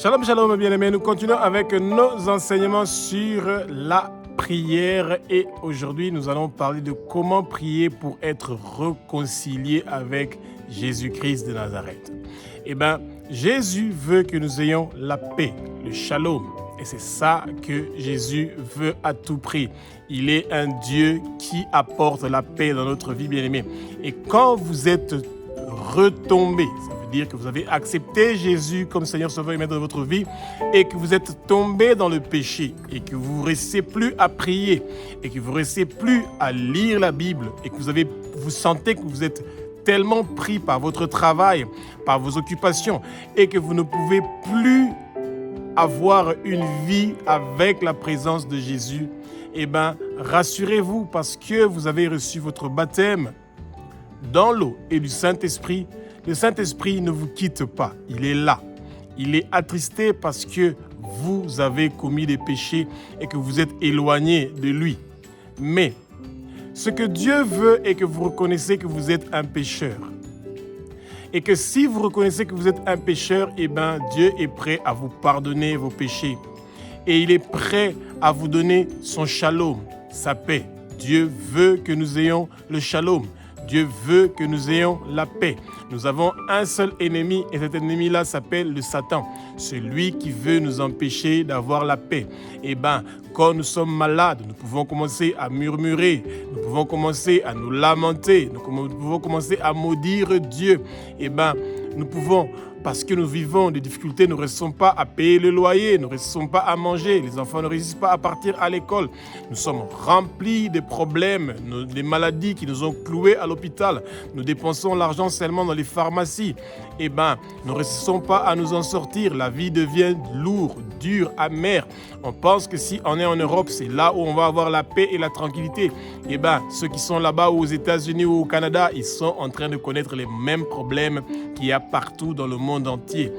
Shalom, shalom, bien-aimés. Nous continuons avec nos enseignements sur la prière. Et aujourd'hui, nous allons parler de comment prier pour être réconcilié avec Jésus-Christ de Nazareth. Eh bien, Jésus veut que nous ayons la paix, le shalom. Et c'est ça que Jésus veut à tout prix. Il est un Dieu qui apporte la paix dans notre vie, bien-aimés. Et quand vous êtes retombé, ça veut dire que vous avez accepté Jésus comme Seigneur Sauveur et Maître de votre vie et que vous êtes tombé dans le péché et que vous ne restez plus à prier et que vous ne restez plus à lire la Bible et que vous sentez que vous êtes tellement pris par votre travail, par vos occupations et que vous ne pouvez plus avoir une vie avec la présence de Jésus, eh bien, rassurez-vous parce que vous avez reçu votre baptême dans l'eau et du Saint-Esprit. Le Saint-Esprit ne vous quitte pas, il est là. Il est attristé parce que vous avez commis des péchés et que vous êtes éloigné de lui. Mais ce que Dieu veut est que vous reconnaissiez que vous êtes un pécheur. Et que si vous reconnaissez que vous êtes un pécheur, eh bien, Dieu est prêt à vous pardonner vos péchés. Et il est prêt à vous donner son shalom, sa paix. Dieu veut que nous ayons le shalom. Dieu veut que nous ayons la paix. Nous avons un seul ennemi et cet ennemi-là s'appelle le Satan. Celui qui veut nous empêcher d'avoir la paix. Eh bien, quand nous sommes malades, nous pouvons commencer à murmurer, nous pouvons commencer à nous lamenter, nous pouvons commencer à maudire Dieu. Eh bien, nous pouvons, parce que nous vivons des difficultés, nous ne restons pas à payer le loyer, nous ne restons pas à manger, les enfants ne réussissent pas à partir à l'école. Nous sommes remplis de problèmes, des maladies qui nous ont cloués à l'hôpital. Nous dépensons l'argent seulement dans les pharmacies. Eh bien, nous ne restons pas à nous en sortir. La vie devient lourde, dure, amère. On pense que si on est en Europe, c'est là où on va avoir la paix et la tranquillité. Eh bien, ceux qui sont là-bas aux États-Unis ou au Canada, ils sont en train de connaître les mêmes problèmes qu'il y a partout dans le monde entier.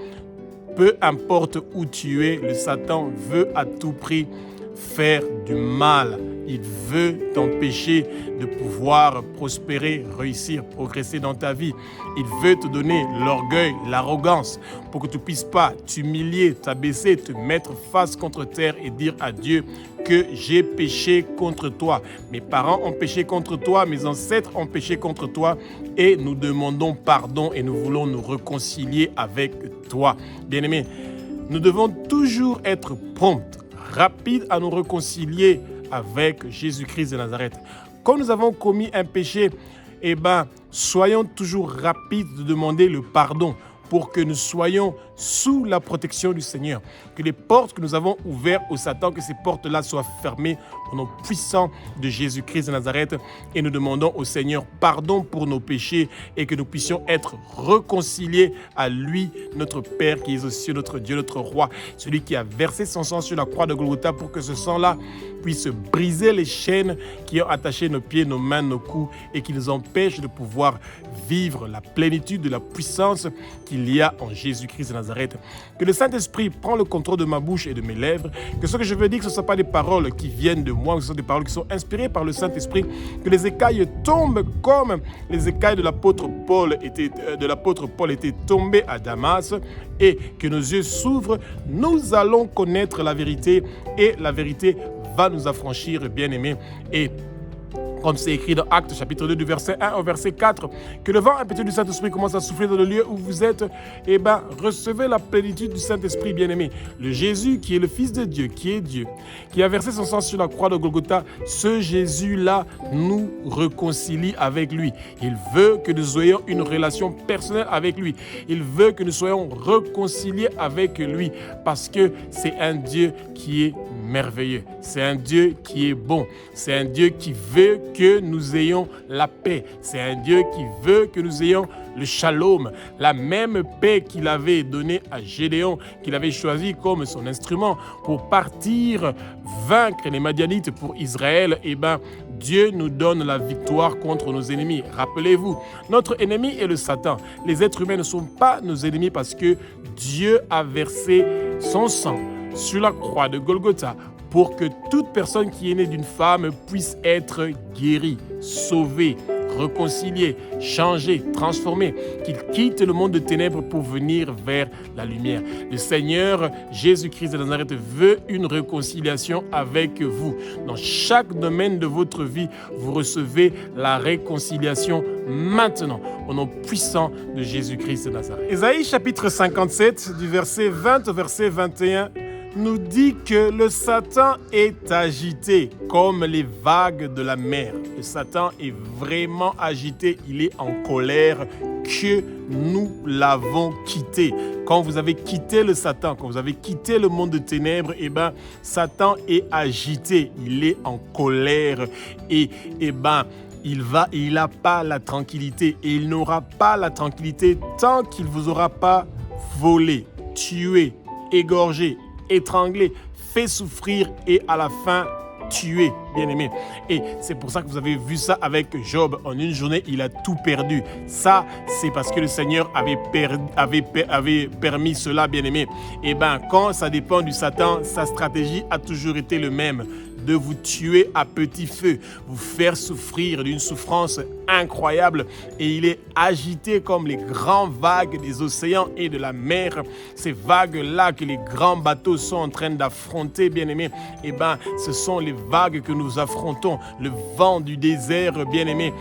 Peu importe où tu es, le Satan veut à tout prix faire du mal. Il veut t'empêcher de pouvoir prospérer, réussir, progresser dans ta vie. Il veut te donner l'orgueil, l'arrogance pour que tu ne puisses pas t'humilier, t'abaisser, te mettre face contre terre et dire à Dieu que j'ai péché contre toi. Mes parents ont péché contre toi, mes ancêtres ont péché contre toi et nous demandons pardon et nous voulons nous réconcilier avec toi. Bien-aimés, nous devons toujours être prompts, rapides à nous réconcilier avec Jésus-Christ de Nazareth. Quand nous avons commis un péché, eh bien, soyons toujours rapides de demander le pardon pour que nous soyons sous la protection du Seigneur. Que les portes que nous avons ouvertes au Satan, que ces portes-là soient fermées au nom puissant de Jésus-Christ de Nazareth. Et nous demandons au Seigneur pardon pour nos péchés et que nous puissions être réconciliés à lui, notre Père qui est aux cieux, notre Dieu, notre Roi, celui qui a versé son sang sur la croix de Golgotha pour que ce sang-là puisse briser les chaînes qui ont attaché nos pieds, nos mains, nos coups et qui nous empêchent de pouvoir vivre la plénitude de la puissance qu'il y a en Jésus-Christ de Nazareth. Que le Saint-Esprit prend le contrôle de ma bouche et de mes lèvres, que ce que je veux dire, que ce ne sont pas des paroles qui viennent de moi, que ce sont des paroles qui sont inspirées par le Saint-Esprit, que les écailles tombent comme les écailles de l'apôtre Paul étaient tombées à Damas et que nos yeux s'ouvrent, nous allons connaître la vérité et la vérité va nous affranchir, bien-aimés. Et comme c'est écrit dans Actes chapitre 2 du verset 1 au verset 4, que le vent impétueux du Saint-Esprit commence à souffler dans le lieu où vous êtes, eh bien, recevez la plénitude du Saint-Esprit, bien-aimé. Le Jésus qui est le Fils de Dieu, qui a versé son sang sur la croix de Golgotha, ce Jésus-là nous réconcilie avec lui. Il veut que nous ayons une relation personnelle avec lui. Il veut que nous soyons réconciliés avec lui parce que c'est un Dieu qui est merveilleux. C'est un Dieu qui est bon. C'est un Dieu qui veut que nous ayons la paix. C'est un Dieu qui veut que nous ayons le shalom, la même paix qu'il avait donnée à Gédéon, qu'il avait choisi comme son instrument pour partir vaincre les Madianites pour Israël. Eh bien, Dieu nous donne la victoire contre nos ennemis. Rappelez-vous, notre ennemi est le Satan. Les êtres humains ne sont pas nos ennemis parce que Dieu a versé son sang sur la croix de Golgotha pour que toute personne qui est née d'une femme puisse être guérie, sauvée, réconcilié, changé, transformé, qu'il quitte le monde de ténèbres pour venir vers la lumière. Le Seigneur Jésus-Christ de Nazareth veut une réconciliation avec vous. Dans chaque domaine de votre vie, vous recevez la réconciliation maintenant, au nom puissant de Jésus-Christ de Nazareth. Ésaïe chapitre 57, du verset 20 au verset 21, nous dit que le Satan est agité comme les vagues de la mer. Le Satan est vraiment agité, il est en colère que nous l'avons quitté. Quand vous avez quitté le Satan, quand vous avez quitté le monde de ténèbres, Satan est agité, il est en colère et il n'a pas la tranquillité et il n'aura pas la tranquillité tant qu'il ne vous aura pas volé, tué, égorgé, étranglé, fait souffrir et à la fin tué, bien-aimé. Et c'est pour ça que vous avez vu ça avec Job. En une journée, il a tout perdu. Ça, c'est parce que le Seigneur avait permis cela, bien-aimé. Quand ça dépend du Satan, sa stratégie a toujours été le même. De vous tuer à petit feu, vous faire souffrir d'une souffrance incroyable. Et il est agité comme les grandes vagues des océans et de la mer. Ces vagues-là que les grands bateaux sont en train d'affronter, bien-aimés, ce sont les vagues que nous affrontons, le vent du désert, bien-aimés.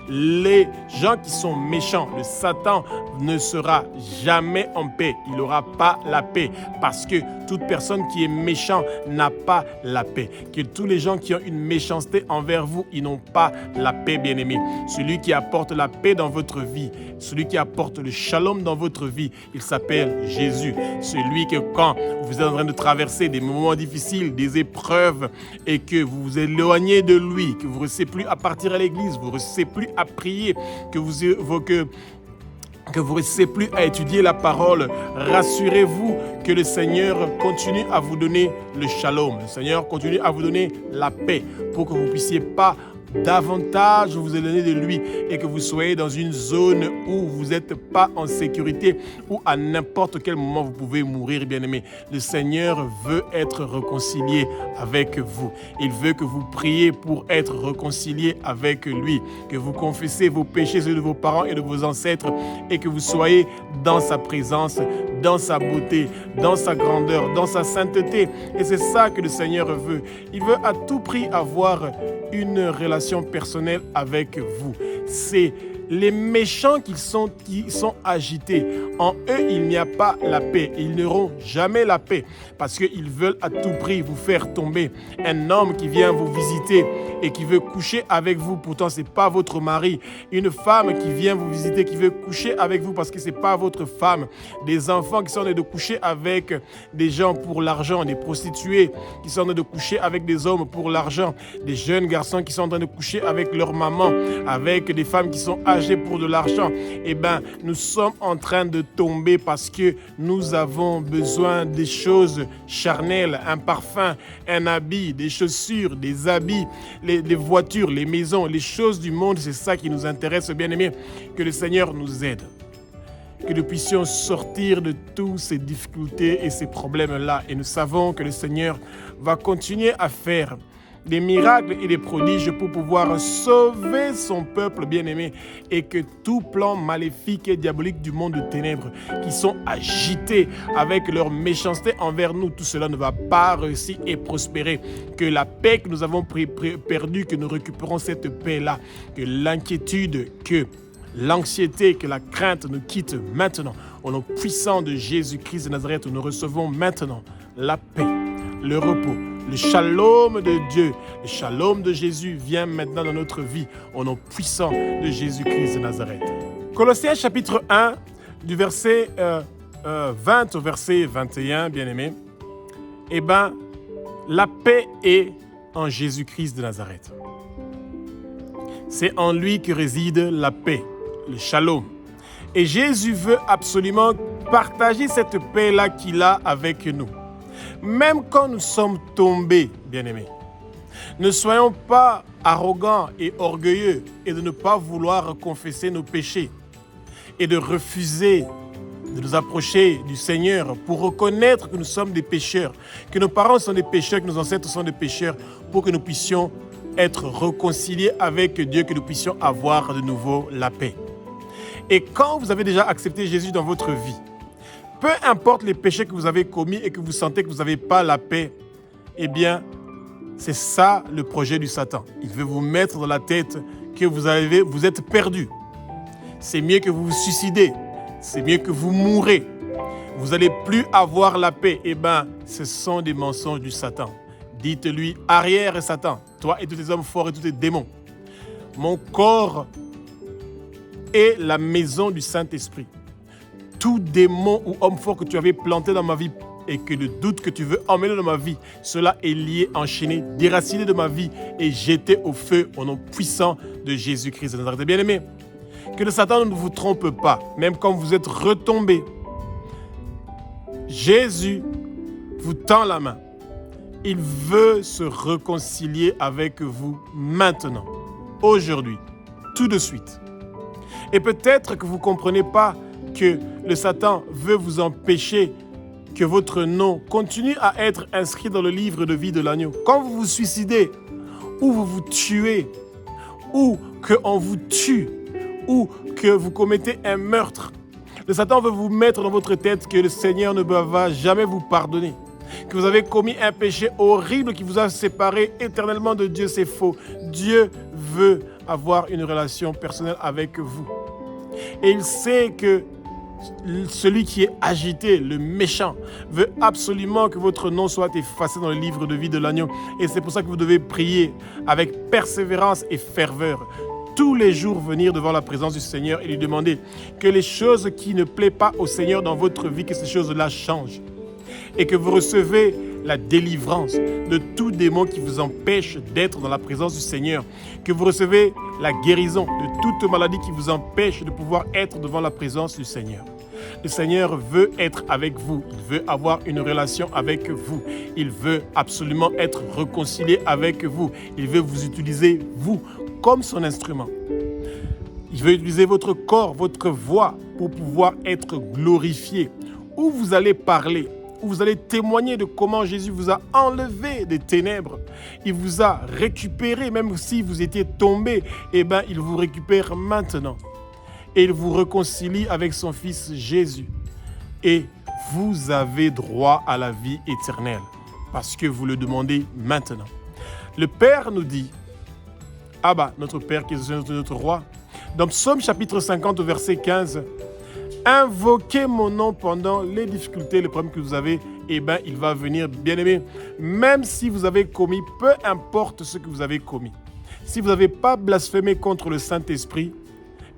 Les gens qui sont méchants, le Satan ne sera jamais en paix. Il n'aura pas la paix parce que toute personne qui est méchant n'a pas la paix. Que tous les gens qui ont une méchanceté envers vous, ils n'ont pas la paix, bien-aimé. Celui qui apporte la paix dans votre vie, celui qui apporte le shalom dans votre vie, il s'appelle Jésus. Celui que quand vous êtes en train de traverser des moments difficiles, des épreuves, et que vous vous éloignez de lui, que vous ne réussissez plus à partir à l'église, vous ne réussissez plus à prier, que vous ne réussissez plus à étudier la parole, rassurez-vous que le Seigneur continue à vous donner le shalom. Le Seigneur continue à vous donner la paix pour que vous ne puissiez pas davantage vous éloigner de lui et que vous soyez dans une zone où vous n'êtes pas en sécurité, où à n'importe quel moment vous pouvez mourir, bien-aimé. Le Seigneur veut être réconcilié avec vous. Il veut que vous priez pour être réconcilié avec lui, que vous confessez vos péchés, ceux de vos parents et de vos ancêtres, et que vous soyez dans sa présence, dans sa beauté, dans sa grandeur, dans sa sainteté. Et c'est ça que le Seigneur veut. Il veut à tout prix avoir une relation personnelle avec vous. C'est les méchants qui sont agités. En eux, il n'y a pas la paix. Ils n'auront jamais la paix parce qu'ils veulent à tout prix vous faire tomber. Un homme qui vient vous visiter et qui veut coucher avec vous, pourtant ce n'est pas votre mari. Une femme qui vient vous visiter, qui veut coucher avec vous parce que ce n'est pas votre femme. Des enfants qui sont en train de coucher avec des gens pour l'argent, des prostituées qui sont en train de coucher avec des hommes pour l'argent, des jeunes garçons qui sont en train de coucher avec leur maman, avec des femmes qui sont âgées pour de l'argent. Nous sommes en train de tomber parce que nous avons besoin des choses charnelles, un parfum, un habit, des chaussures, des habits, les voitures, les maisons, les choses du monde. C'est ça qui nous intéresse, bien-aimés. Que le Seigneur nous aide. Que nous puissions sortir de toutes ces difficultés et ces problèmes-là. Et nous savons que le Seigneur va continuer à faire des miracles et des prodiges pour pouvoir sauver son peuple bien-aimé et que tout plan maléfique et diabolique du monde de ténèbres qui sont agités avec leur méchanceté envers nous, tout cela ne va pas réussir et prospérer. Que la paix que nous avons perdue, que nous récupérons cette paix-là, que l'inquiétude, que l'anxiété, que la crainte nous quitte maintenant. Au nom puissant de Jésus-Christ de Nazareth, nous recevons maintenant la paix, le repos, le shalom de Dieu, le shalom de Jésus vient maintenant dans notre vie au nom puissant de Jésus-Christ de Nazareth. Colossiens chapitre 1, du verset 20 au verset 21, bien-aimés. La paix est en Jésus-Christ de Nazareth. C'est en lui que réside la paix, le shalom. Et Jésus veut absolument partager cette paix-là qu'il a avec nous. Même quand nous sommes tombés, bien-aimés, ne soyons pas arrogants et orgueilleux et de ne pas vouloir confesser nos péchés et de refuser de nous approcher du Seigneur pour reconnaître que nous sommes des pécheurs, que nos parents sont des pécheurs, que nos ancêtres sont des pécheurs, pour que nous puissions être réconciliés avec Dieu, que nous puissions avoir de nouveau la paix. Et quand vous avez déjà accepté Jésus dans votre vie, peu importe les péchés que vous avez commis et que vous sentez que vous n'avez pas la paix, eh bien, c'est ça le projet du Satan. Il veut vous mettre dans la tête que vous êtes perdu. C'est mieux que vous vous suicidez. C'est mieux que vous mourrez. Vous n'allez plus avoir la paix. Eh bien, ce sont des mensonges du Satan. Dites-lui, arrière Satan, toi et tous tes hommes forts et tous tes démons. Mon corps est la maison du Saint-Esprit. Tout démon ou homme fort que tu avais planté dans ma vie et que le doute que tu veux emmener dans ma vie, cela est lié, enchaîné, déraciné de ma vie et jeté au feu au nom puissant de Jésus-Christ de Nazareth. Bien-aimés, que le Satan ne vous trompe pas, même quand vous êtes retombés. Jésus vous tend la main. Il veut se réconcilier avec vous maintenant, aujourd'hui, tout de suite. Et peut-être que vous ne comprenez pas que le Satan veut vous empêcher que votre nom continue à être inscrit dans le livre de vie de l'agneau. Quand vous vous suicidez, ou vous vous tuez, ou qu'on vous tue, ou que vous commettez un meurtre, le Satan veut vous mettre dans votre tête que le Seigneur ne va jamais vous pardonner, que vous avez commis un péché horrible qui vous a séparé éternellement de Dieu. C'est faux. Dieu veut avoir une relation personnelle avec vous. Et il sait que celui qui est agité, le méchant, veut absolument que votre nom soit effacé dans le livre de vie de l'agneau. Et c'est pour ça que vous devez prier avec persévérance et ferveur. Tous les jours venir devant la présence du Seigneur et lui demander que les choses qui ne plaisent pas au Seigneur dans votre vie, que ces choses-là changent. Et que vous recevez la délivrance de tout démon qui vous empêche d'être dans la présence du Seigneur. Que vous recevez la guérison de toute maladie qui vous empêche de pouvoir être devant la présence du Seigneur. Le Seigneur veut être avec vous. Il veut avoir une relation avec vous. Il veut absolument être réconcilié avec vous. Il veut vous utiliser, vous, comme son instrument. Il veut utiliser votre corps, votre voix pour pouvoir être glorifié. Où vous allez parler, où vous allez témoigner de comment Jésus vous a enlevé des ténèbres. Il vous a récupéré, même si vous étiez tombé, eh bien, il vous récupère maintenant. Et il vous réconcilie avec son Fils Jésus. Et vous avez droit à la vie éternelle, parce que vous le demandez maintenant. Le Père nous dit, Abba, notre Père qui est notre roi, dans Psaume chapitre 50, verset 15, invoquez mon nom pendant les difficultés, les problèmes que vous avez, eh bien, il va venir, bien-aimé. Même si vous avez commis, peu importe ce que vous avez commis, si vous n'avez pas blasphémé contre le Saint-Esprit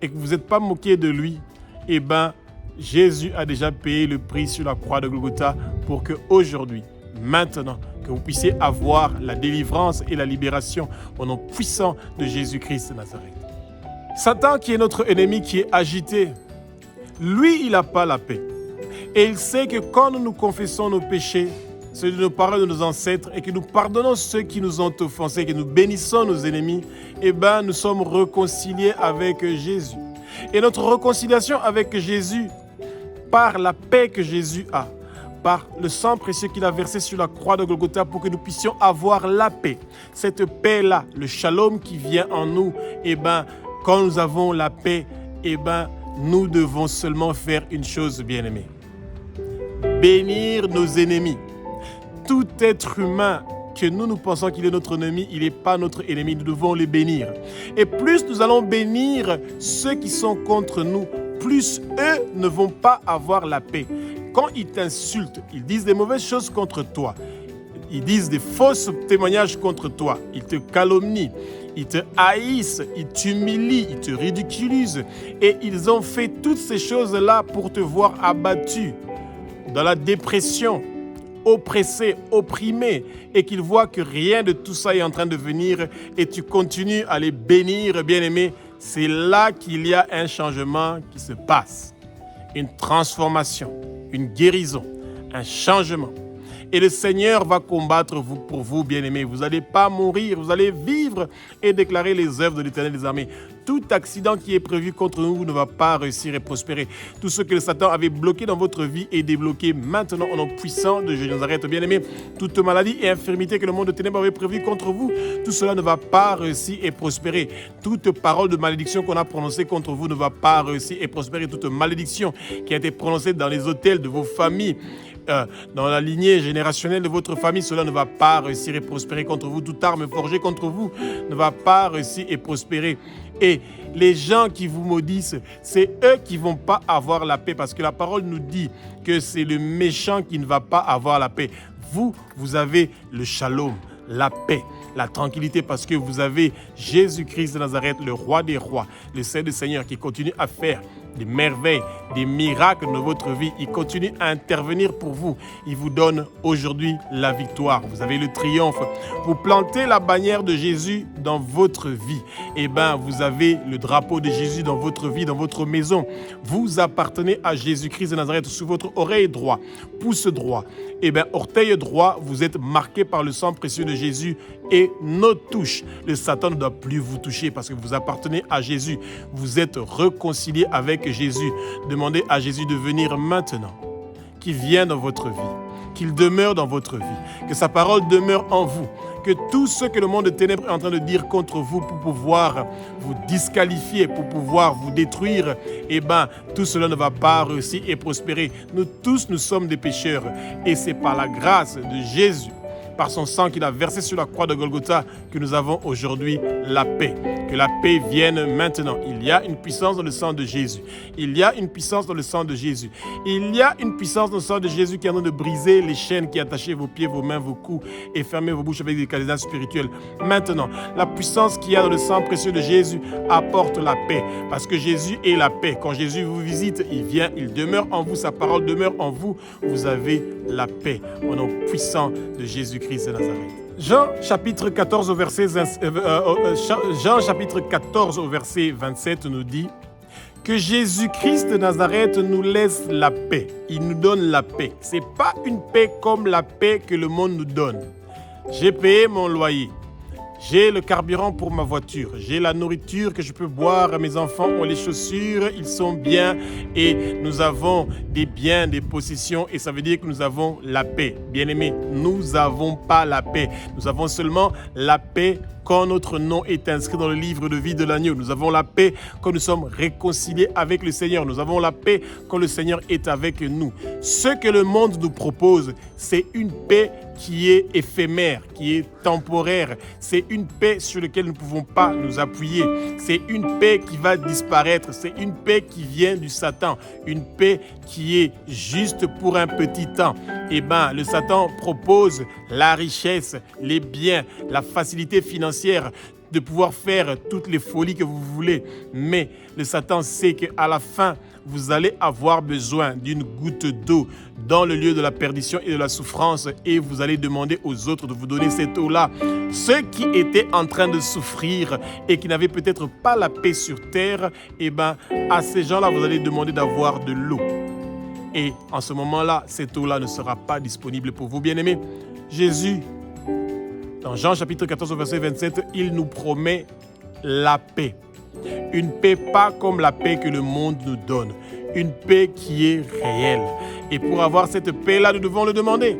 et que vous n'êtes pas moqué de lui, eh bien, Jésus a déjà payé le prix sur la croix de Golgotha pour qu'aujourd'hui, maintenant, que vous puissiez avoir la délivrance et la libération au nom puissant de Jésus-Christ de Nazareth. Satan, qui est notre ennemi, qui est agité, lui, il n'a pas la paix. Et il sait que quand nous nous confessons nos péchés, ceux de nos parents, de nos ancêtres, et que nous pardonnons ceux qui nous ont offensés, que nous bénissons nos ennemis, eh bien, nous sommes réconciliés avec Jésus. Et notre réconciliation avec Jésus, par la paix que Jésus a, par le sang précieux qu'il a versé sur la croix de Golgotha pour que nous puissions avoir la paix. Cette paix-là, le shalom qui vient en nous, eh bien, quand nous avons la paix, eh bien, nous devons seulement faire une chose, bien-aimés. Bénir nos ennemis. Tout être humain que nous pensons qu'il est notre ennemi, il n'est pas notre ennemi. Nous devons les bénir. Et plus nous allons bénir ceux qui sont contre nous, plus eux ne vont pas avoir la paix. Quand ils t'insultent, ils disent des mauvaises choses contre toi, ils disent des fausses témoignages contre toi, ils te calomnient, ils te haïssent, ils t'humilient, ils te ridiculisent. Et ils ont fait toutes ces choses-là pour te voir abattu, dans la dépression, oppressé, opprimé, et qu'ils voient que rien de tout ça est en train de venir et tu continues à les bénir, bien-aimés. C'est là qu'il y a un changement qui se passe, une transformation, une guérison, un changement. Et le Seigneur va combattre pour vous, bien-aimés. Vous n'allez pas mourir, vous allez vivre et déclarer les œuvres de l'Éternel des armées. Tout accident qui est prévu contre nous ne va pas réussir et prospérer. Tout ce que le Satan avait bloqué dans votre vie est débloqué maintenant au nom puissant de Jésus de Nazareth. Bien-aimés, toute maladie et infirmité que le monde de ténèbres avait prévu contre vous, tout cela ne va pas réussir et prospérer. Toute parole de malédiction qu'on a prononcée contre vous ne va pas réussir et prospérer. Toute malédiction qui a été prononcée dans les hôtels de vos familles, dans la lignée générationnelle de votre famille, cela ne va pas réussir et prospérer contre vous. Toute arme forgée contre vous ne va pas réussir et prospérer. Et les gens qui vous maudissent, c'est eux qui ne vont pas avoir la paix, parce que la parole nous dit que c'est le méchant qui ne va pas avoir la paix. Vous, vous avez le shalom, la paix, la tranquillité, parce que vous avez Jésus-Christ de Nazareth, le roi des rois, le Seigneur des seigneurs, qui continue à faire des merveilles, des miracles dans votre vie. Il continue à intervenir pour vous. Il vous donne aujourd'hui la victoire. Vous avez le triomphe. Vous plantez la bannière de Jésus dans votre vie. Eh bien, vous avez le drapeau de Jésus dans votre vie, dans votre maison. Vous appartenez à Jésus-Christ de Nazareth. Sous votre oreille droit, pouce droit, eh bien, orteil droit, vous êtes marqué par le sang précieux de Jésus et nos touches. Le Satan ne doit plus vous toucher parce que vous appartenez à Jésus. Vous êtes réconcilié avec Jésus. Demandez à Jésus de venir maintenant, qu'il vienne dans votre vie, qu'il demeure dans votre vie, que sa parole demeure en vous, que tout ce que le monde de ténèbres est en train de dire contre vous pour pouvoir vous disqualifier, pour pouvoir vous détruire, eh bien, tout cela ne va pas réussir et prospérer. Nous tous, nous sommes des pécheurs et c'est par la grâce de Jésus, par son sang qu'il a versé sur la croix de Golgotha, que nous avons aujourd'hui la paix. Que la paix vienne maintenant. Il y a une puissance dans le sang de Jésus. Il y a une puissance dans le sang de Jésus. Il y a une puissance dans le sang de Jésus qui est en train de briser les chaînes qui attachaient vos pieds, vos mains, vos coups et fermer vos bouches avec des cadenas spirituels. Maintenant, la puissance qu'il y a dans le sang précieux de Jésus apporte la paix. Parce que Jésus est la paix. Quand Jésus vous visite, il vient, il demeure en vous, sa parole demeure en vous. Vous avez la paix au nom puissant de Jésus-Christ de Nazareth. Jean chapitre 14 au verset 27 nous dit que Jésus-Christ de Nazareth nous laisse la paix. Il nous donne la paix. Ce n'est pas une paix comme la paix que le monde nous donne. J'ai payé mon loyer. J'ai le carburant pour ma voiture. J'ai la nourriture que je peux boire. Mes enfants ont les chaussures. Ils sont bien. Et nous avons des biens, des possessions. Et ça veut dire que nous avons la paix. Bien-aimés, nous n'avons pas la paix. Nous avons seulement la paix quand notre nom est inscrit dans le livre de vie de l'agneau. Nous avons la paix quand nous sommes réconciliés avec le Seigneur. Nous avons la paix quand le Seigneur est avec nous. Ce que le monde nous propose, c'est une paix qui est éphémère, qui est temporaire. C'est une paix sur laquelle nous ne pouvons pas nous appuyer. C'est une paix qui va disparaître. C'est une paix qui vient du Satan. Une paix qui est juste pour un petit temps. Eh bien, le Satan propose la richesse, les biens, la facilité financière, de pouvoir faire toutes les folies que vous voulez. Mais le Satan sait qu'à la fin, vous allez avoir besoin d'une goutte d'eau dans le lieu de la perdition et de la souffrance et vous allez demander aux autres de vous donner cette eau-là. Ceux qui étaient en train de souffrir et qui n'avaient peut-être pas la paix sur terre, eh bien, à ces gens-là, vous allez demander d'avoir de l'eau. Et en ce moment-là, cette eau-là ne sera pas disponible pour vous, bien-aimés. Jésus, dans Jean chapitre 14, verset 27, il nous promet la paix. Une paix pas comme la paix que le monde nous donne. Une paix qui est réelle. Et pour avoir cette paix-là, nous devons le demander.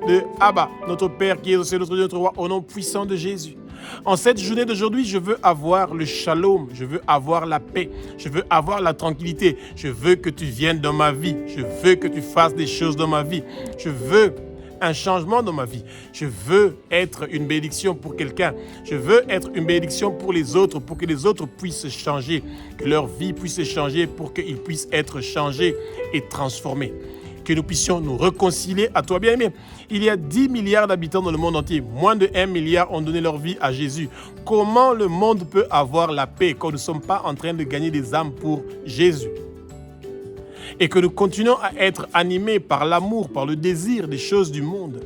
De Abba, notre Père qui est au ciel, notre Dieu, notre roi, au nom puissant de Jésus. En cette journée d'aujourd'hui, je veux avoir le shalom, je veux avoir la paix, je veux avoir la tranquillité. Je veux que tu viennes dans ma vie. Je veux que tu fasses des choses dans ma vie. Je veux un changement dans ma vie. Je veux être une bénédiction pour quelqu'un. Je veux être une bénédiction pour les autres, pour que les autres puissent changer, que leur vie puisse changer, pour qu'ils puissent être changés et transformés. Que nous puissions nous réconcilier à toi, bien-aimé. Il y a 10 milliards d'habitants dans le monde entier. Moins de 1 milliard ont donné leur vie à Jésus. Comment le monde peut avoir la paix quand nous ne sommes pas en train de gagner des âmes pour Jésus? Et que nous continuons à être animés par l'amour, par le désir des choses du monde.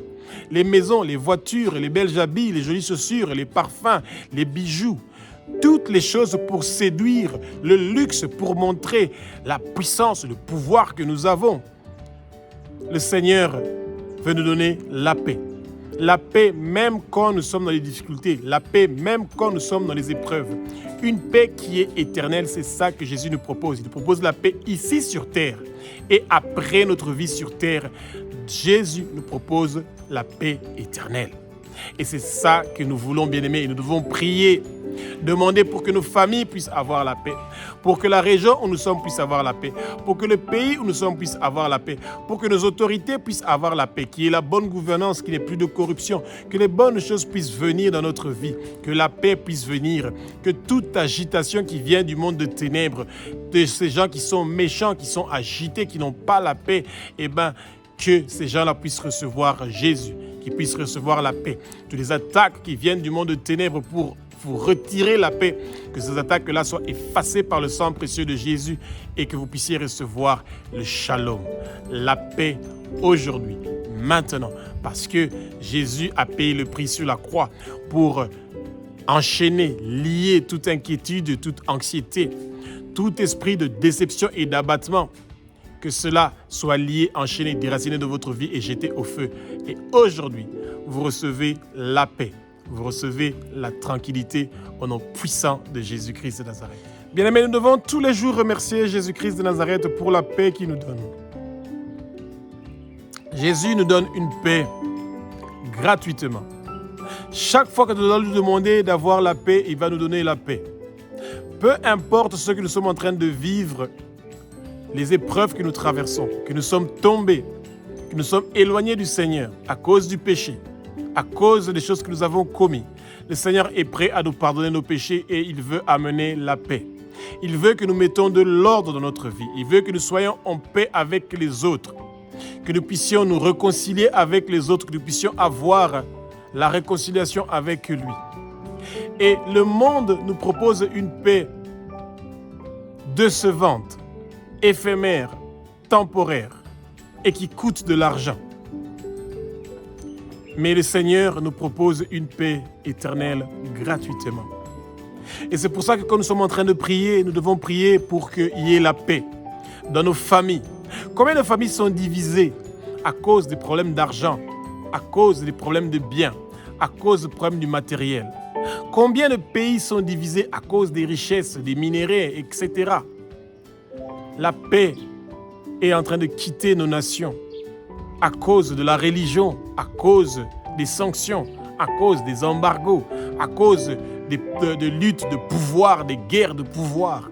Les maisons, les voitures, les belles habits, les jolies chaussures, les parfums, les bijoux. Toutes les choses pour séduire, le luxe pour montrer la puissance, le pouvoir que nous avons. Le Seigneur veut nous donner la paix. La paix même quand nous sommes dans les difficultés. La paix même quand nous sommes dans les épreuves. Une paix qui est éternelle, c'est ça que Jésus nous propose. Il nous propose la paix ici sur terre. Et après notre vie sur terre, Jésus nous propose la paix éternelle. Et c'est ça que nous voulons, bien-aimés. Et nous devons prier, demander pour que nos familles puissent avoir la paix, pour que la région où nous sommes puisse avoir la paix, pour que le pays où nous sommes puisse avoir la paix, pour que nos autorités puissent avoir la paix, qu'il y ait la bonne gouvernance, qu'il n'y ait plus de corruption, que les bonnes choses puissent venir dans notre vie, que la paix puisse venir, que toute agitation qui vient du monde de ténèbres, de ces gens qui sont méchants, qui sont agités, qui n'ont pas la paix, que ces gens-là puissent recevoir Jésus, qu'ils puissent recevoir la paix. Toutes les attaques qui viennent du monde de ténèbres pour vous retirer la paix, que ces attaques-là soient effacées par le sang précieux de Jésus et que vous puissiez recevoir le shalom, la paix aujourd'hui, maintenant, parce que Jésus a payé le prix sur la croix pour enchaîner, lier toute inquiétude, toute anxiété, tout esprit de déception et d'abattement. Que cela soit lié, enchaîné, déraciné de votre vie et jeté au feu. Et aujourd'hui, vous recevez la paix, vous recevez la tranquillité au nom puissant de Jésus-Christ de Nazareth. Bien-aimés, nous devons tous les jours remercier Jésus-Christ de Nazareth pour la paix qu'il nous donne. Jésus nous donne une paix gratuitement. Chaque fois que nous allons lui demander d'avoir la paix, il va nous donner la paix. Peu importe ce que nous sommes en train de vivre, les épreuves que nous traversons, que nous sommes tombés, que nous sommes éloignés du Seigneur à cause du péché, à cause des choses que nous avons commises. Le Seigneur est prêt à nous pardonner nos péchés et il veut amener la paix. Il veut que nous mettons de l'ordre dans notre vie. Il veut que nous soyons en paix avec les autres, que nous puissions nous réconcilier avec les autres, que nous puissions avoir la réconciliation avec lui. Et le monde nous propose une paix décevante, éphémère, temporaire et qui coûte de l'argent. Mais le Seigneur nous propose une paix éternelle gratuitement. Et c'est pour ça que quand nous sommes en train de prier, nous devons prier pour qu'il y ait la paix dans nos familles. Combien de familles sont divisées à cause des problèmes d'argent, à cause des problèmes de biens, à cause des problèmes du matériel? Combien de pays sont divisés à cause des richesses, des minéraux, etc. La paix est en train de quitter nos nations à cause de la religion, à cause des sanctions, à cause des embargos, à cause de luttes de pouvoir, des guerres de pouvoir.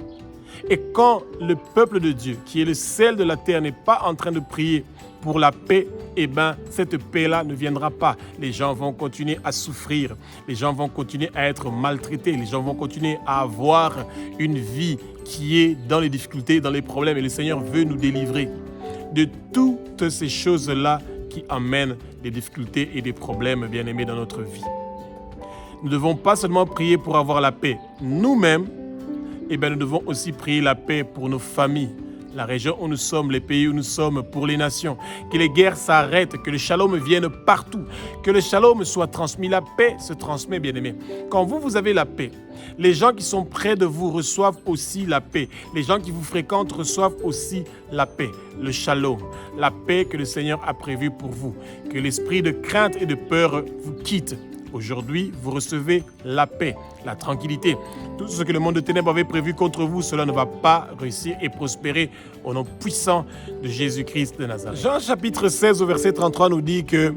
Et quand le peuple de Dieu, qui est le sel de la terre, n'est pas en train de prier pour la paix, cette paix-là ne viendra pas. Les gens vont continuer à souffrir, les gens vont continuer à être maltraités, les gens vont continuer à avoir une vie qui est dans les difficultés, dans les problèmes. Et le Seigneur veut nous délivrer de toutes ces choses-là qui amènent des difficultés et des problèmes, bien-aimés, dans notre vie. Nous ne devons pas seulement prier pour avoir la paix nous-mêmes, nous devons aussi prier la paix pour nos familles, la région où nous sommes, les pays où nous sommes, pour les nations. Que les guerres s'arrêtent, que le shalom vienne partout, que le shalom soit transmis. La paix se transmet, bien-aimés. Quand vous avez la paix, les gens qui sont près de vous reçoivent aussi la paix. Les gens qui vous fréquentent reçoivent aussi la paix, le shalom, la paix que le Seigneur a prévue pour vous. Que l'esprit de crainte et de peur vous quitte. Aujourd'hui, vous recevez la paix, la tranquillité. Tout ce que le monde de ténèbres avait prévu contre vous, cela ne va pas réussir et prospérer au nom puissant de Jésus-Christ de Nazareth. Jean chapitre 16 au verset 33 nous dit que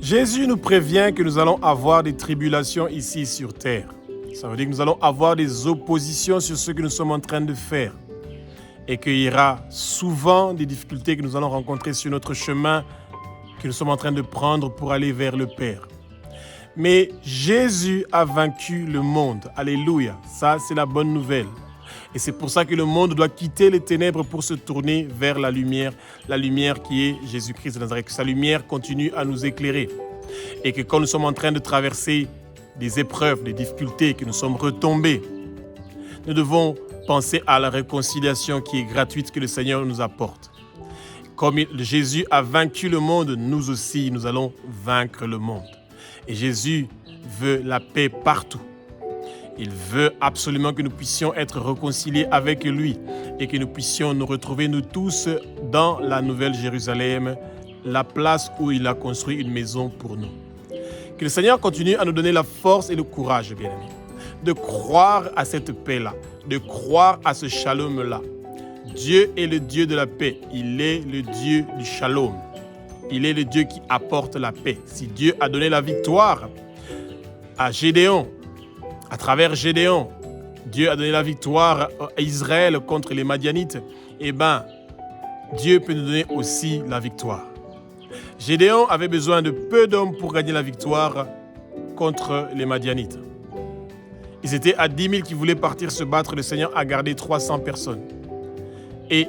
Jésus nous prévient que nous allons avoir des tribulations ici sur terre. Ça veut dire que nous allons avoir des oppositions sur ce que nous sommes en train de faire. Et qu'il y aura souvent des difficultés que nous allons rencontrer sur notre chemin que nous sommes en train de prendre pour aller vers le Père. Mais Jésus a vaincu le monde. Alléluia. Ça, c'est la bonne nouvelle. Et c'est pour ça que le monde doit quitter les ténèbres pour se tourner vers la lumière qui est Jésus-Christ de Nazareth. Que sa lumière continue à nous éclairer. Et que quand nous sommes en train de traverser des épreuves, des difficultés, que nous sommes retombés, nous devons penser à la réconciliation qui est gratuite que le Seigneur nous apporte. Comme Jésus a vaincu le monde, nous aussi, nous allons vaincre le monde. Et Jésus veut la paix partout. Il veut absolument que nous puissions être réconciliés avec lui et que nous puissions nous retrouver, nous tous, dans la Nouvelle Jérusalem, la place où il a construit une maison pour nous. Que le Seigneur continue à nous donner la force et le courage, bien-aimés, de croire à cette paix-là, de croire à ce shalom-là. Dieu est le Dieu de la paix. Il est le Dieu du shalom. Il est le Dieu qui apporte la paix. Si Dieu a donné la victoire à Gédéon, à travers Gédéon, Dieu a donné la victoire à Israël contre les Madianites, eh bien, Dieu peut nous donner aussi la victoire. Gédéon avait besoin de peu d'hommes pour gagner la victoire contre les Madianites. Ils étaient à 10 000 qui voulaient partir se battre. Le Seigneur a gardé 300 personnes. Et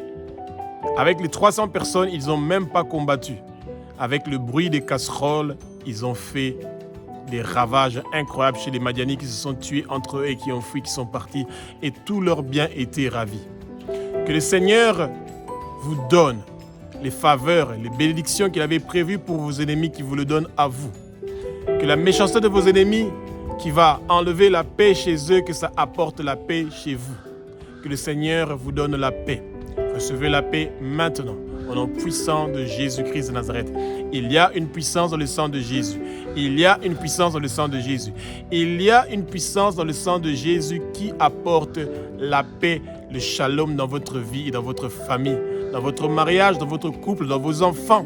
avec les 300 personnes, ils n'ont même pas combattu. Avec le bruit des casseroles, ils ont fait des ravages incroyables chez les Madianites qui se sont tués entre eux et qui ont fui, qui sont partis. Et tous leurs biens étaient ravis. Que le Seigneur vous donne les faveurs, les bénédictions qu'il avait prévues pour vos ennemis, qui vous le donne à vous. Que la méchanceté de vos ennemis, qui va enlever la paix chez eux, que ça apporte la paix chez vous. Que le Seigneur vous donne la paix. Recevez la paix maintenant, au nom puissant de Jésus-Christ de Nazareth. Il y a une puissance dans le sang de Jésus. Il y a une puissance dans le sang de Jésus. Il y a une puissance dans le sang de Jésus qui apporte la paix, le shalom dans votre vie et dans votre famille, dans votre mariage, dans votre couple, dans vos enfants,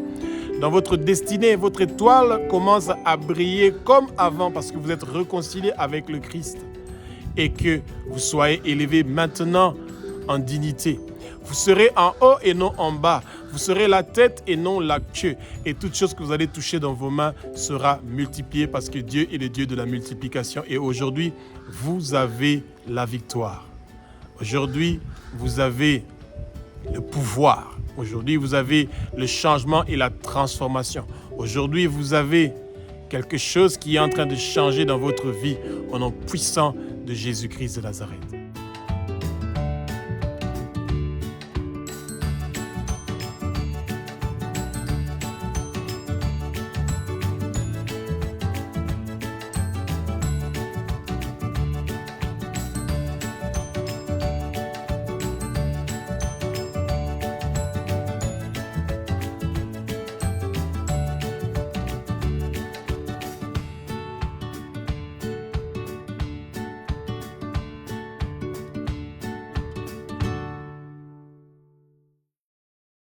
dans votre destinée. Votre étoile commence à briller comme avant parce que vous êtes réconciliés avec le Christ et que vous soyez élevés maintenant en dignité. Vous serez en haut et non en bas. Vous serez la tête et non la queue. Et toute chose que vous allez toucher dans vos mains sera multipliée parce que Dieu est le Dieu de la multiplication. Et aujourd'hui, vous avez la victoire. Aujourd'hui, vous avez le pouvoir. Aujourd'hui, vous avez le changement et la transformation. Aujourd'hui, vous avez quelque chose qui est en train de changer dans votre vie au nom puissant de Jésus-Christ de Nazareth.